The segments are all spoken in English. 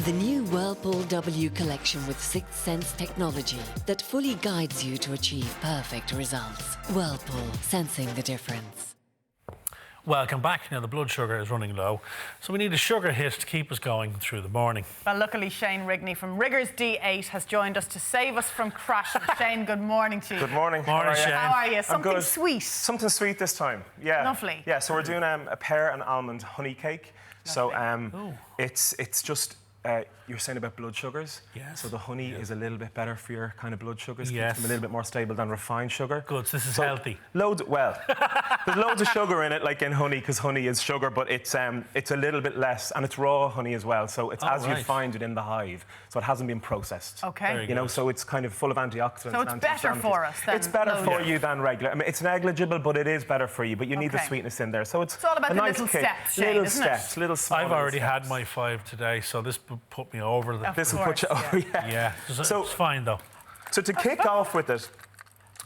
The new Whirlpool W collection with Sixth Sense technology that fully guides you to achieve perfect results. Whirlpool, sensing the difference. Welcome back. Now the blood sugar is running low, so we need a sugar hit to keep us going through the morning. Well, luckily Shane Rigney from Riggers D8 has joined us to save us from crashing. Shane, good morning to you. Good morning. Morning, Shane. How are you? Something good. sweet. Something sweet this time. Yeah. Lovely. Yeah. So we're doing a pear and almond honey cake. Lovely. So it's just. You're saying about blood sugars. Yes. So the honey is a little bit better for your kind of blood sugars. Yes. Keeps them a little bit more stable than refined sugar. Good. So this is healthy. There's loads of sugar in it, like in honey, because honey is sugar, but it's a little bit less, and it's raw honey as well. So it's as you find it in the hive. So it hasn't been processed. Okay. You know, so it's kind of full of antioxidants. So it's better for us than It's better loads. for you than regular. I mean, it's negligible, but it is better for you. But you need the Okay. sweetness in there. So it's all about a the nice little cake. steps, Shane, little isn't it? steps, little small. I've already little had steps. my 5 today, so this put me over the. This will put you over. Yeah. So it's fine though. So to kick off with it,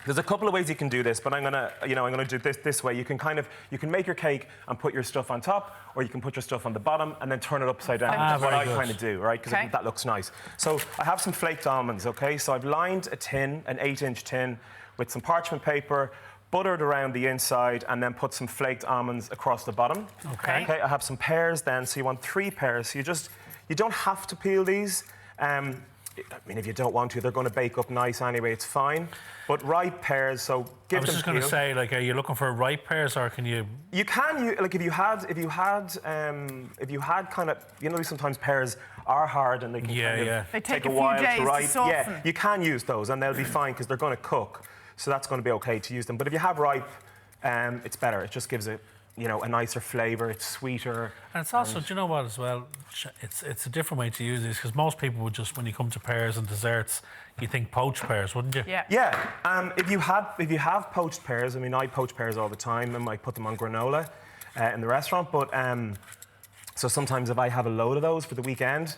there's a couple of ways you can do this, but I'm gonna do this way. You can make your cake and put your stuff on top, or you can put your stuff on the bottom and then turn it upside down. That's what very I good. kind of do, right? Because Okay. that looks nice. So I have some flaked almonds, okay? So I've lined a tin, an 8-inch tin, with some parchment paper, buttered around the inside, and then put some flaked almonds across the bottom. Okay. Okay. I have some pears then, so you want 3 pears. So you don't have to peel these. I mean, if you don't want to, they're going to bake up nice anyway. It's fine. But ripe pears, so give them. I was just going to peel. say, like, are you looking for ripe pears, or can you? You can, like, if you had kind of, you know, sometimes pears are hard and they can kind of They take a a few while days to to ripe. soften. Yeah, you can use those and they'll be fine because they're going to cook. So that's going to be okay to use them. But if you have ripe, it's better. It just gives it, you know, a nicer flavour. It's sweeter. And it's also, do you know what, as well? It's a different way to use these, because most people would just, when you come to pears and desserts, you think poached pears, wouldn't you? Yeah. Yeah. If you have poached pears, I mean, I poach pears all the time, and I put them on granola in the restaurant. But so sometimes if I have a load of those for the weekend,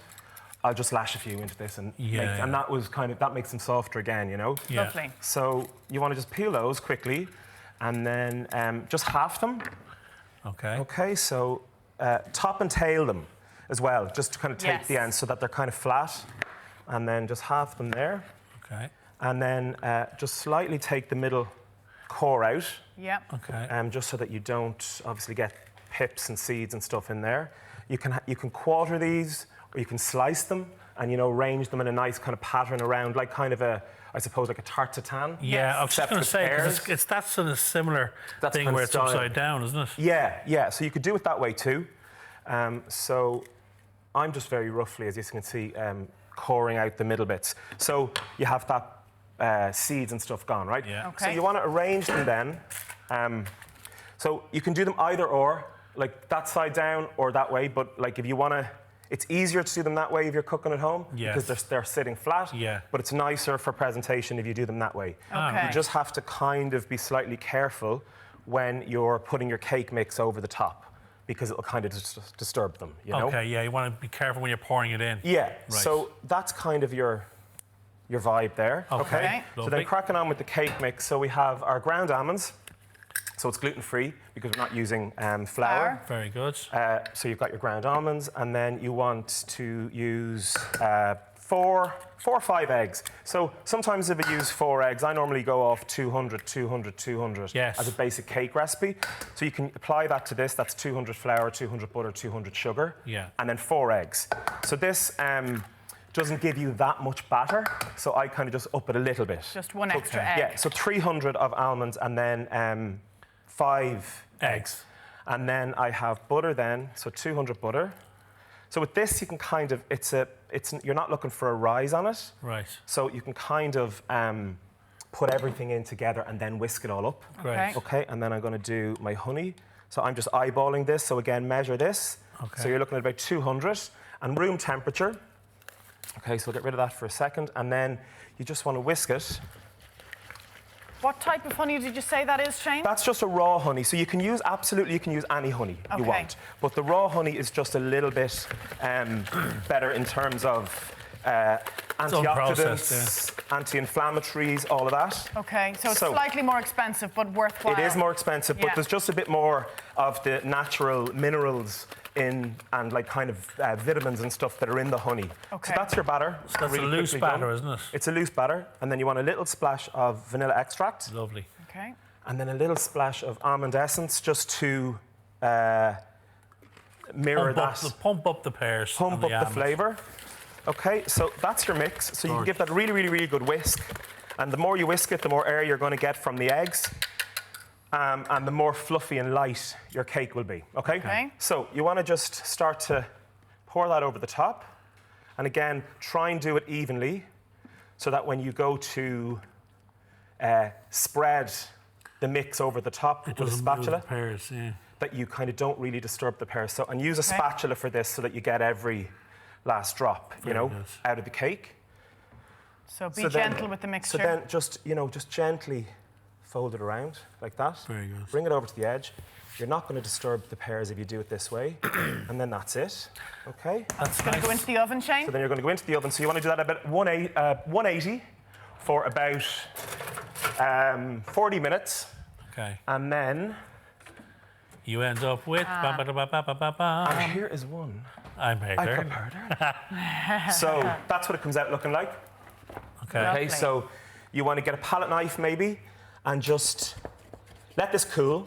I'll just lash a few into this and and that makes them softer again, you know. Yeah. Lovely. So you want to just peel those quickly, and then just half them. Okay. Okay. So top and tail them as well, just to kind of take the ends so that they're kind of flat, and then just half them there. Okay. And then just slightly take the middle core out. Yeah. Okay. Just so that you don't obviously get pips and seeds and stuff in there. You can quarter these, or you can slice them and, you know, arrange them in a nice kind of pattern around, like kind of I suppose like a tart tatin. Yeah, I was just going to say, pears. because it's that sort of similar thing kind where of it's style. upside down, isn't it? Yeah, yeah. So you could do it that way too. So I'm just very roughly, as you can see, coring out the middle bits. So you have that seeds and stuff gone, right? Yeah. Okay. So you want to arrange them then. So you can do them either or, like that side down or that way. But like if you want to, it's easier to do them that way if you're cooking at home because they're sitting flat. Yeah. But it's nicer for presentation if you do them that way. Okay. You just have to kind of be slightly careful when you're putting your cake mix over the top, because it'll kind of disturb them, you know? Okay, yeah, you want to be careful when you're pouring it in. Yeah, Right. so that's kind of your vibe there. Okay. So Lovely. then cracking on with the cake mix, so we have our ground almonds, so it's gluten-free because we're not using flour. Very good. So you've got your ground almonds, and then you want to use 4 or 5 eggs. So sometimes if I use 4 eggs, I normally go off 200, 200, 200 Yes. as a basic cake recipe. So you can apply that to this. That's 200 flour, 200 butter, 200 sugar, Yeah. and then 4 eggs. So this doesn't give you that much batter, so I kind of just up it a little bit. Just one extra egg. Yeah, so 300 of almonds, and then 5 eggs. And then I have butter then, so 200 butter. So with this, you can kind of, you're not looking for a rise on it. Right. So you can kind of put everything in together and then whisk it all up. Great. Okay, and then I'm going to do my honey. So I'm just eyeballing this. So again, measure this. Okay. So you're looking at about 200 and room temperature. Okay, so we'll get rid of that for a second. And then you just want to whisk it. What type of honey did you say that is, Shane? That's just a raw honey. So you can use any honey you want. But the raw honey is just a little bit better in terms of antioxidants, anti-inflammatories, all of that. Okay, so it's slightly more expensive, but worthwhile. It is more expensive, but there's just a bit more of the natural minerals in and like kind of vitamins and stuff that are in the honey. Okay. So that's your batter. So that's a loose quickly batter, done. isn't it? It's a loose batter, and then you want a little splash of vanilla extract, Lovely. Okay. and then a little splash of almond essence just to mirror Pump up the pears. pump and up the almonds. flavour. Okay, so that's your mix. So you can give that a really, really, really good whisk. And the more you whisk it, the more air you're going to get from the eggs. And the more fluffy and light your cake will be, okay? Okay. So you want to just start to pour that over the top. And again, try and do it evenly so that when you go to spread the mix over the top with a Doesn't move spatula, the pears, yeah. that you kind of don't really disturb the pears. So, and use a spatula for this so that you get every last drop, you know, good. out of the cake. So be So then- gentle with the mixture. So then just, you know, just gently fold it around like that. Very good. Bring it over to the edge. You're not going to disturb the pears if you do it this way. And then that's it. Okay? That's Going to go into the oven, Shane? So then you're going to go into the oven. So you want to do that about 180 for about 40 minutes. Okay. And then, You end up with. and here is one I'm I Peter. prepared. So that's what it comes out looking like. Okay. Lovely. Okay, so you want to get a palette knife maybe and just let this cool,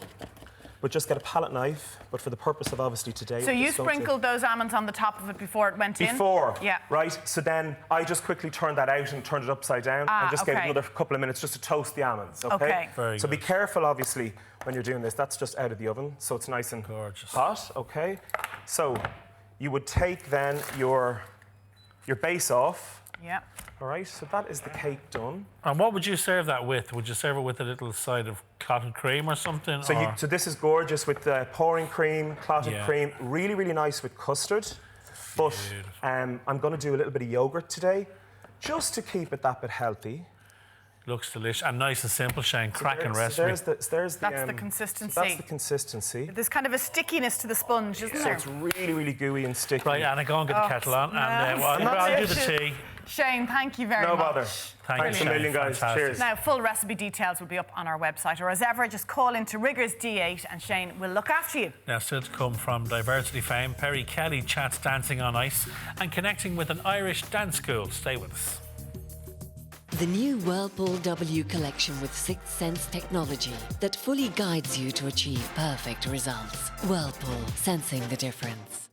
but just get a palette knife. But for the purpose of obviously today, So we're you just going to- sprinkled those almonds on the top of it before it went in? Before, Yeah. right? So then I just quickly turned that out and turned it upside down and just gave it okay. another couple of minutes just to toast the almonds, okay? Okay. Very so be good. careful, obviously, when you're doing this. That's just out of the oven, so it's nice and Gorgeous. hot, okay? So you would take then your base off, Yeah. all right? So that is the cake done. And what would you serve that with? Would you serve it with a little side of clotted cream or something? So, or- so this is gorgeous with the pouring cream, clotted Yeah. cream, really, really nice with custard. But I'm going to do a little bit of yogurt today, just to keep it that bit healthy. Looks delicious and nice and simple, Shane. Cracking So recipe. That's the so consistency. that's the consistency. There's kind of a stickiness to the sponge, isn't So there? it's really, really gooey and sticky. Right, Anna, go and get the kettle on, and I'll do the tea. Shane, thank you very No much. bother. Thank Thanks you, a million, Shane. guys. Fantastic. Cheers. Now, full recipe details will be up on our website, or as ever, just call into Riggers D8 and Shane will look after you. Now, still to come from Diversity fame, Perry Kelly chats dancing on ice and connecting with an Irish dance school. Stay with us. The new Whirlpool W collection with Sixth Sense technology that fully guides you to achieve perfect results. Whirlpool, sensing the difference.